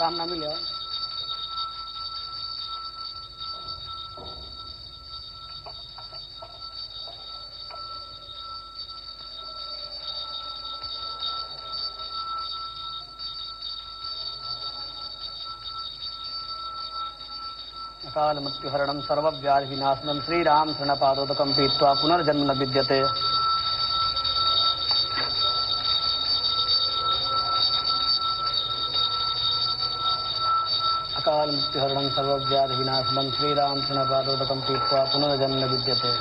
राम नाम लिया। अकाल मृत्युहरणं सर्वव्याधिनाशनं श्रीराम शरणपादोदकं पीत्वा पुनर्जन्म न विद्यते। अकाल मृत्युहरणं सर्वव्याधिनाशनं श्रीराम शरणपादोदकं पीत्वा पुनर्जन्म न विद्यते।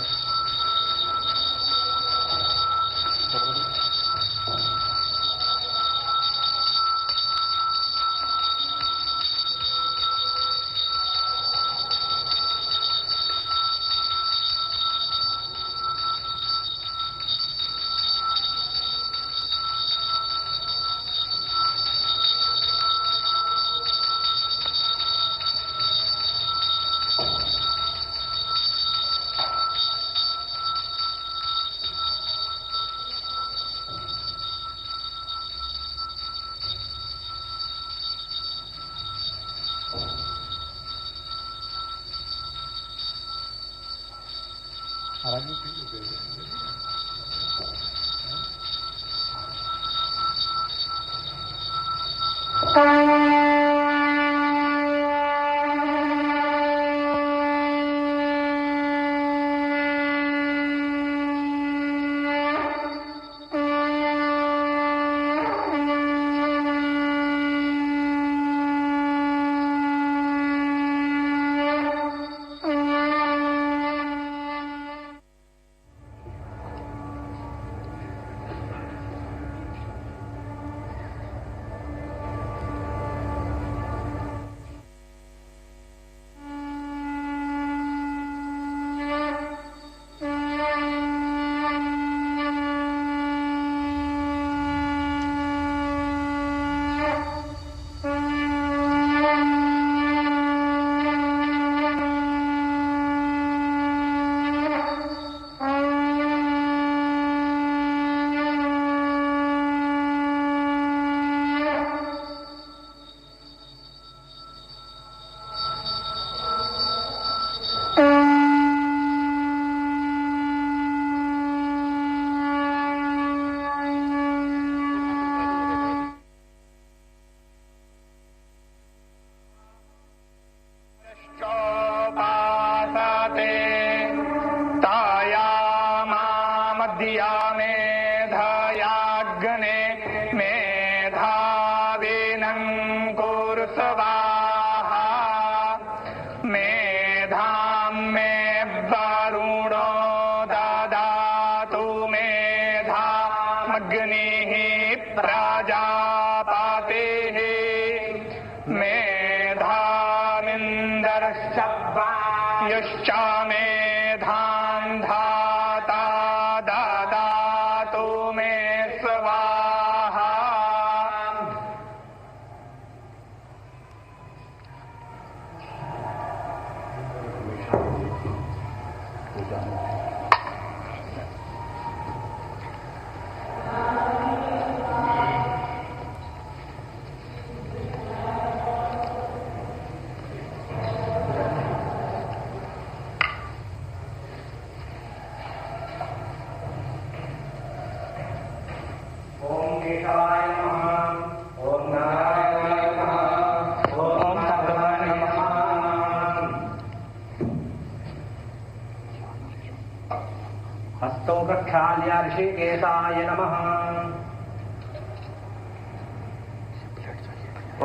ऋषिकेशाय नमः।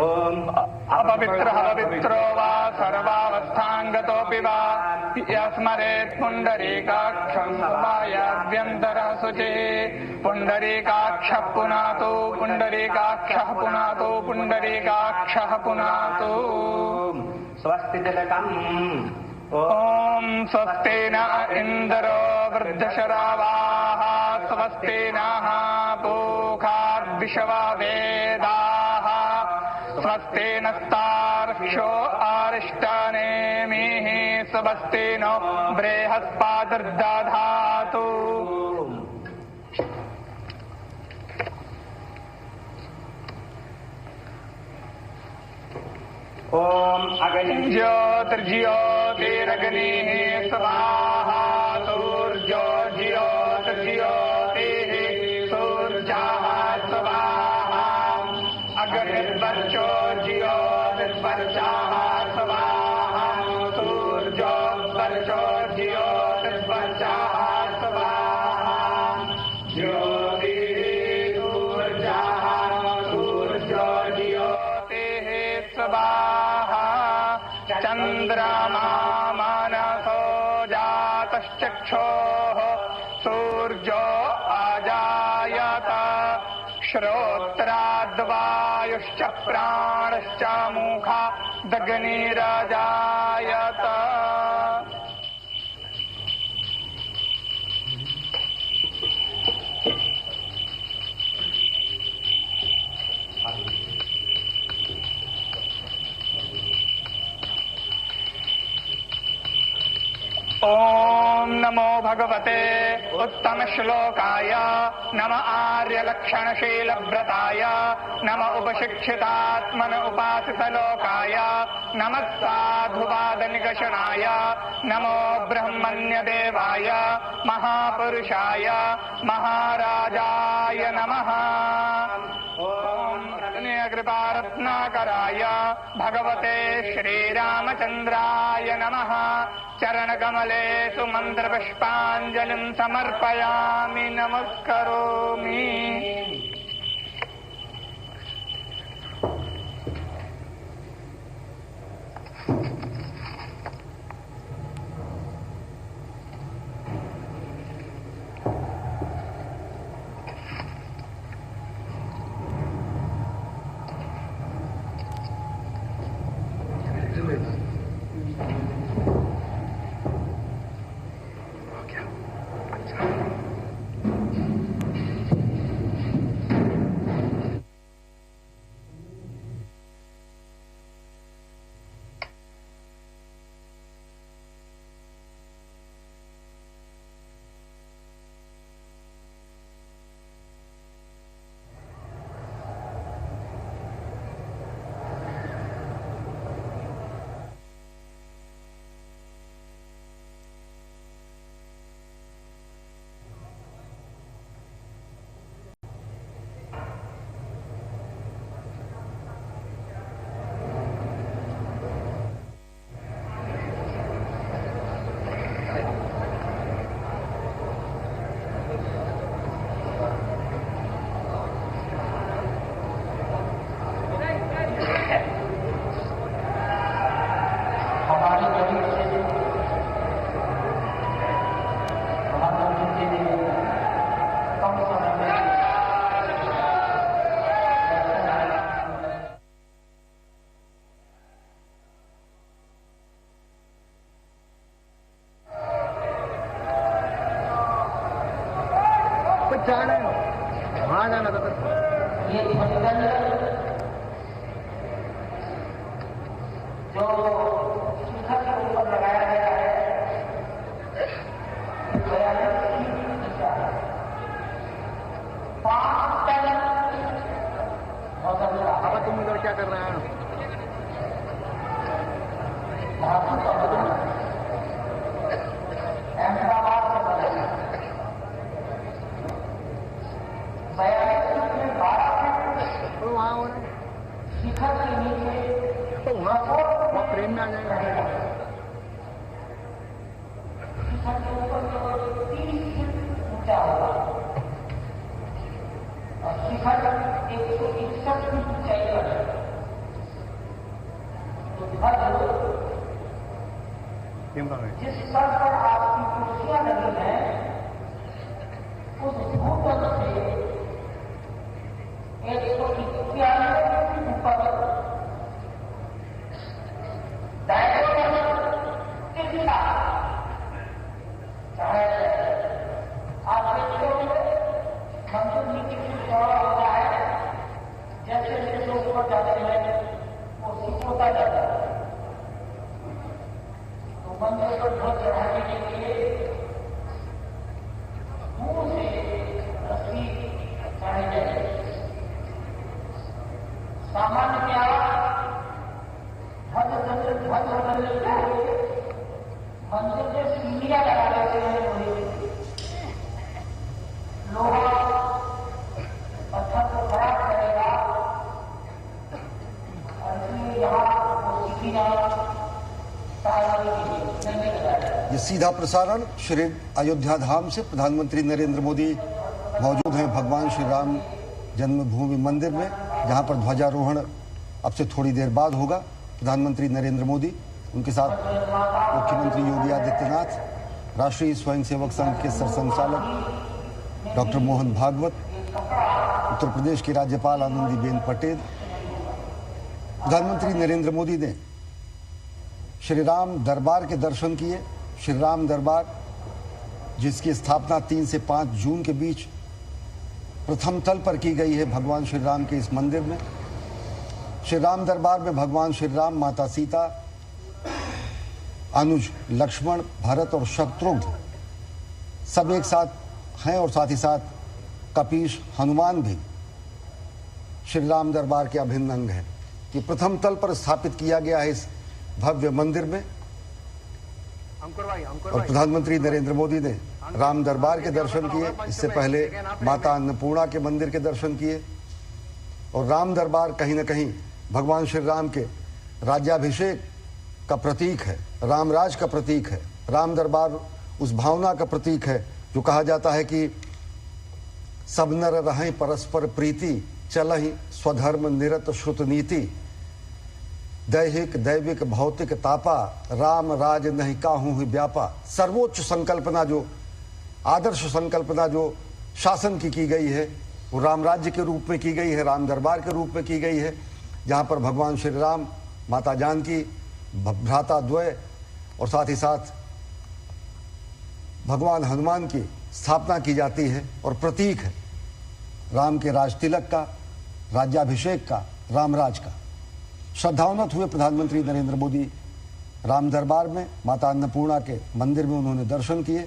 ओम अपवित्रः पवित्रो वा सर्वावस्थांगतोऽपि वा यस्मरेत् पुण्डरीकाक्षं वायाभ्यन्तरः शुचिः पुण्डरीकाक्षः पुनातु पुण्डरीकाक्षः पुनातु पुण्डरीकाक्षः पुनातु। स्वस्ति तिलकम्। ओम स्वस्ति न इंद्रो वृद्धशरावाः स्वस्ति नः पूषा विश्ववेदाः स्वस्ति नस्तार्क्ष्यो अरिष्टनेमिः स्वस्ति नो बृहस्पतिर्दधातु। ओम अग्नि ज्योतिर्ज्योतिरग्निः स्वाहा सूर्यो ज्योतिर्ज्योतिः सूर्यः स्वाहा अग्निर्वर्चो ज्योतिर्वर्चः स्वाहा सूर्यो वर्चो ज्योतिर्वर्चः स्वाहा ज्योतिः सूर्यः सूर्यो ज्योतिः स्वाहा चन्द्रमा मनसो जातश्चक्षोः सूर्यो अजायत श्रोत्राद्वायुश्च प्राणश्च मुखादग्निरजायत ओम नमो भगवते उत्तम श्लोकाय नम आर्यलक्षणशील व्रताय नम उपशिक्षितात्मन उपासित लोकाय नम साधुवाद निकषणाय नमो ब्रह्मण्य देवाय महापुरुषाय महाराजाय नमः। ओम कृपारत्नाकराय भगवते श्रीरामचन्द्राय नमः। चरणकमलेषु मन्त्रपुष्पाञ्जलिं समर्पयामि नमस्करोमि। जाना वहां जाना था। ये बंधन जो शिखर के ऊपर लगाया गया है अब तुम इधर क्या कर रहे हैं? शिखर के नीचे तो वहाँ प्रेम में आ जाएगा। शिखर के ऊपर 30 फीट ऊंचा होगा और शिखर 161 फीट ऊंचाई पर है। तो जिस स्तर पर आपकी कुर्सियां लगी हैं उस भूतल से 191 फीट ऊपर चाहे आप देखते होंगे मंदिर नीचे से चौड़ा होता है, जैसे जैसे ऊपर जाते हैं वो सिकुड़ता जाता है। तो मंदिर को ध्वज चढ़ाने के लिए मुंह से रस्सी चढ़ाई जाएगी। सामान्य मंदिर में सीढ़ियां लगा देते हैं लोहा पत्थर को खराब करेगा और इसलिए यहाँ वो सीढ़ियां ये सीधा प्रसारण श्री अयोध्या धाम से प्रधानमंत्री नरेंद्र मोदी मौजूद हैं भगवान श्री राम जन्मभूमि मंदिर में, जहां पर ध्वजारोहण अब से थोड़ी देर बाद होगा। प्रधानमंत्री नरेंद्र मोदी, उनके साथ मुख्यमंत्री योगी आदित्यनाथ, राष्ट्रीय स्वयंसेवक संघ के सरसंघचालक डॉक्टर मोहन भागवत, उत्तर प्रदेश की राज्यपाल आनंदीबेन पटेल। प्रधानमंत्री नरेंद्र मोदी ने श्री राम दरबार के दर्शन किए। श्री राम दरबार, जिसकी स्थापना 3 से 5 जून के बीच प्रथम तल पर की गई है भगवान श्री राम के इस मंदिर में। श्री राम दरबार में भगवान श्री राम, माता सीता, अनुज लक्ष्मण, भरत और शत्रुघ्न सब एक साथ हैं और साथ ही साथ कपीश हनुमान भी श्री राम दरबार के अभिन्न अंग हैं। कि प्रथम तल पर स्थापित किया गया है इस भव्य मंदिर में। और प्रधानमंत्री नरेंद्र मोदी ने राम दरबार के दर्शन किए। इससे पहले माता अन्नपूर्णा के मंदिर के दर्शन किए। और राम दरबार कहीं न कहीं भगवान श्री राम के राज्याभिषेक का प्रतीक है, रामराज का प्रतीक है। राम दरबार उस भावना का प्रतीक है जो कहा जाता है कि सब नर रहें परस्पर प्रीति, चलहि स्वधर्म निरत श्रुत नीति, दैहिक दैविक भौतिक तापा, राम राज नहीं काहू ही व्यापा। सर्वोच्च संकल्पना, जो आदर्श संकल्पना जो शासन की गई है, वो राम राज्य के रूप में की गई है, राम दरबार के रूप में की गई है, जहां पर भगवान श्री राम, माता जानकी, भ्राता द्वय और साथ ही साथ भगवान हनुमान की स्थापना की जाती है और प्रतीक है राम के राज तिलक का, राज्याभिषेक का, रामराज का। श्रद्धावनत हुए प्रधानमंत्री नरेंद्र मोदी राम दरबार में, माता अन्नपूर्णा के मंदिर में उन्होंने दर्शन किए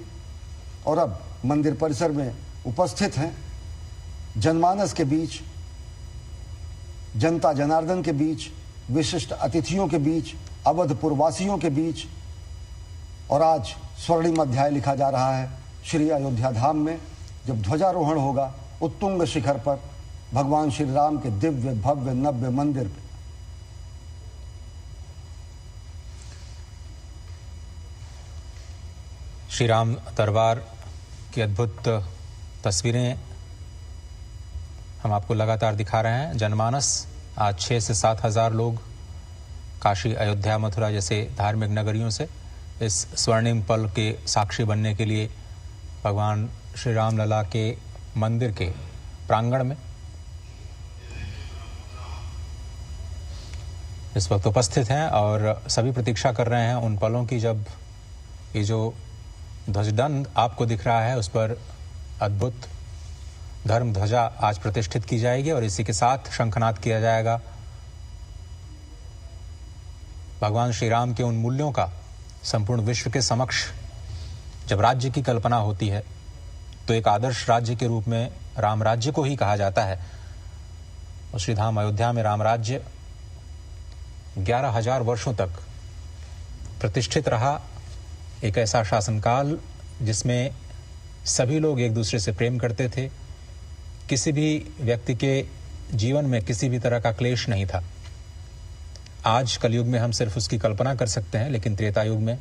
और अब मंदिर परिसर में उपस्थित हैं। जनमानस के बीच, जनता जनार्दन के बीच, विशिष्ट अतिथियों के बीच, अवधपुर वासियों के बीच। और आज स्वर्णिम अध्याय लिखा जा रहा है श्री अयोध्या धाम में, जब ध्वजारोहण होगा उत्तुंग शिखर पर भगवान श्री राम के दिव्य भव्य नव्य मंदिर पे। श्री राम दरबार की अद्भुत तस्वीरें हम आपको लगातार दिखा रहे हैं। जनमानस, आज 6 से 7 हज़ार लोग काशी, अयोध्या, मथुरा जैसे धार्मिक नगरियों से इस स्वर्णिम पल के साक्षी बनने के लिए भगवान श्री राम लला के मंदिर के प्रांगण में इस वक्त उपस्थित हैं और सभी प्रतीक्षा कर रहे हैं उन पलों की जब ये जो ध्वजदंड आपको दिख रहा है उस पर अद्भुत धर्म ध्वजा आज प्रतिष्ठित की जाएगी और इसी के साथ शंखनाद किया जाएगा। भगवान श्री राम के उन मूल्यों का संपूर्ण विश्व के समक्ष जब राज्य की कल्पना होती है तो एक आदर्श राज्य के रूप में राम राज्य को ही कहा जाता है। और श्री धाम अयोध्या में राम राज्य 11,000 वर्षों तक प्रतिष्ठित रहा। एक ऐसा शासनकाल जिसमें सभी लोग एक दूसरे से प्रेम करते थे, किसी भी व्यक्ति के जीवन में किसी भी तरह का क्लेश नहीं था। आज कलयुग में हम सिर्फ उसकी कल्पना कर सकते हैं, लेकिन त्रेता युग में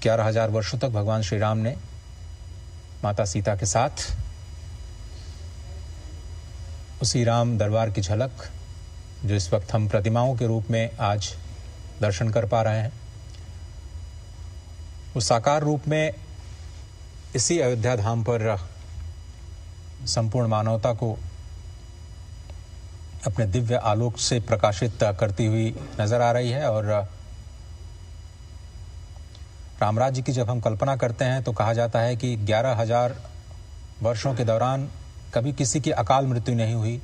11,000 वर्षों तक भगवान श्री राम ने माता सीता के साथ उसी राम दरबार की झलक जो इस वक्त हम प्रतिमाओं के रूप में आज दर्शन कर पा रहे हैं, उस साकार रूप में इसी अयोध्या धाम पर संपूर्ण मानवता को अपने दिव्य आलोक से प्रकाशित करती हुई नजर आ रही है। और रामराज्य की जब हम कल्पना करते हैं तो कहा जाता है कि 11,000 वर्षों के दौरान कभी किसी की अकाल मृत्यु नहीं हुई,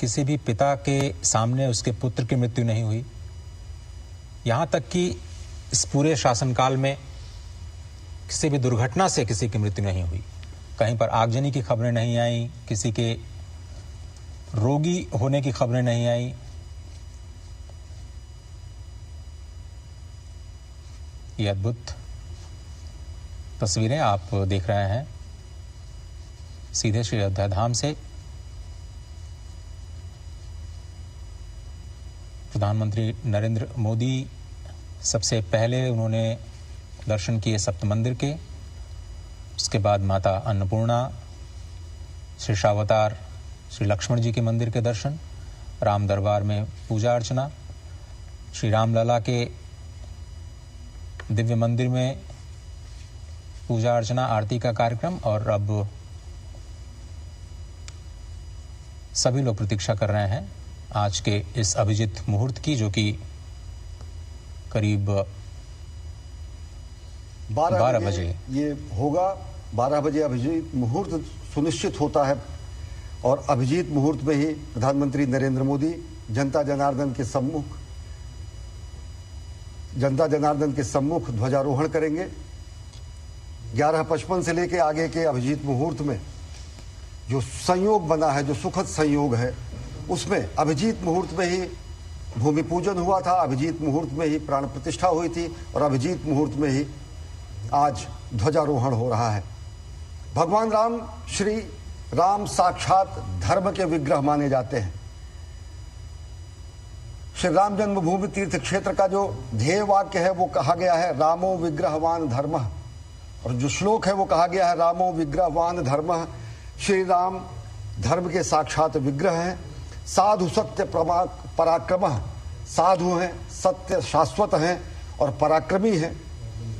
किसी भी पिता के सामने उसके पुत्र की मृत्यु नहीं हुई। यहां तक कि इस पूरे शासनकाल में किसी भी दुर्घटना से किसी की मृत्यु नहीं हुई, कहीं पर आगजनी की खबरें नहीं आई, किसी के रोगी होने की खबरें नहीं आई। ये अद्भुत तस्वीरें आप देख रहे हैं सीधे श्री अयोध्या धाम से। प्रधानमंत्री नरेंद्र मोदी सबसे पहले उन्होंने दर्शन किए सप्त मंदिर के, उसके बाद माता अन्नपूर्णा, श्री शावतार श्री लक्ष्मण जी के मंदिर के दर्शन, राम दरबार में पूजा अर्चना, श्री रामलला के दिव्य मंदिर में पूजा अर्चना आरती का कार्यक्रम, और अब सभी लोग प्रतीक्षा कर रहे हैं आज के इस अभिजीत मुहूर्त की, जो कि करीब 12 बजे ये होगा। 12 बजे अभिजीत मुहूर्त सुनिश्चित होता है और अभिजीत मुहूर्त में ही प्रधानमंत्री नरेंद्र मोदी जनता जनार्दन के सम्मुख ध्वजारोहण करेंगे। 11:55 से लेके आगे के अभिजीत मुहूर्त में जो संयोग बना है, जो सुखद संयोग है, उसमें अभिजीत मुहूर्त में ही भूमि पूजन हुआ था, अभिजीत मुहूर्त में ही प्राण प्रतिष्ठा हुई थी और अभिजीत मुहूर्त में ही आज ध्वजारोहण हो रहा है। भगवान राम, श्री राम साक्षात धर्म के विग्रह माने जाते हैं। श्री राम जन्मभूमि तीर्थ क्षेत्र का जो ध्येय वाक्य है वो कहा गया है रामो विग्रहवान धर्मः, और जो श्लोक है वो कहा गया है रामो विग्रहवान धर्मः। श्री राम धर्म के साक्षात विग्रह हैं। साधु सत्य पराक्रमः, साधु हैं, सत्य शाश्वत हैं और पराक्रमी हैं।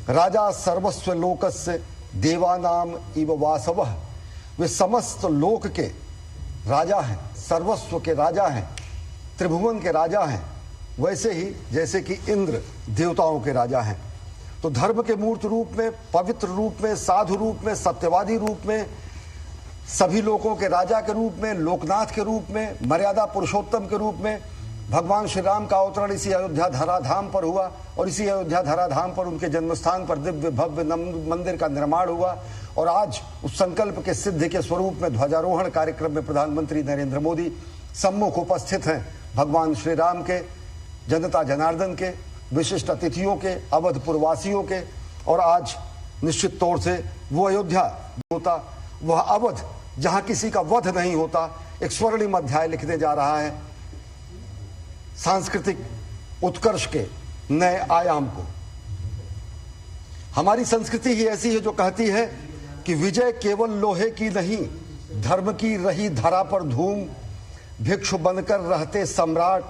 राजा सर्वस्व लोकस्य देवानाम इव वासवः, वे समस्त लोक के राजा हैं, सर्वस्व के राजा हैं, त्रिभुवन के राजा हैं, वैसे ही जैसे कि इंद्र देवताओं के राजा हैं। तो धर्म के मूर्त रूप में, पवित्र रूप में, साधु रूप में, सत्यवादी रूप में, सभी लोगों के राजा के रूप में, लोकनाथ के रूप में, मर्यादा पुरुषोत्तम के रूप में भगवान श्री राम का अवतरण इसी अयोध्या धराधाम पर हुआ और इसी अयोध्या धराधाम पर उनके जन्मस्थान पर दिव्य भव्य मंदिर का निर्माण हुआ। और आज उस संकल्प के सिद्धि के स्वरूप में ध्वजारोहण कार्यक्रम में प्रधानमंत्री नरेंद्र मोदी सम्मुख उपस्थित हैं। भगवान श्री राम के, जनता जनार्दन के, विशिष्ट अतिथियों के, अवधपुरवासियों के, और आज निश्चित तौर से वो अयोध्या होता, वह अवध जहां किसी का वध नहीं होता, एक स्वर्णिम अध्याय लिखने जा रहा है सांस्कृतिक उत्कर्ष के नए आयाम को। हमारी संस्कृति ही ऐसी है जो कहती है कि विजय केवल लोहे की नहीं, धर्म की रही धरा पर धूम, भिक्षु बनकर रहते सम्राट,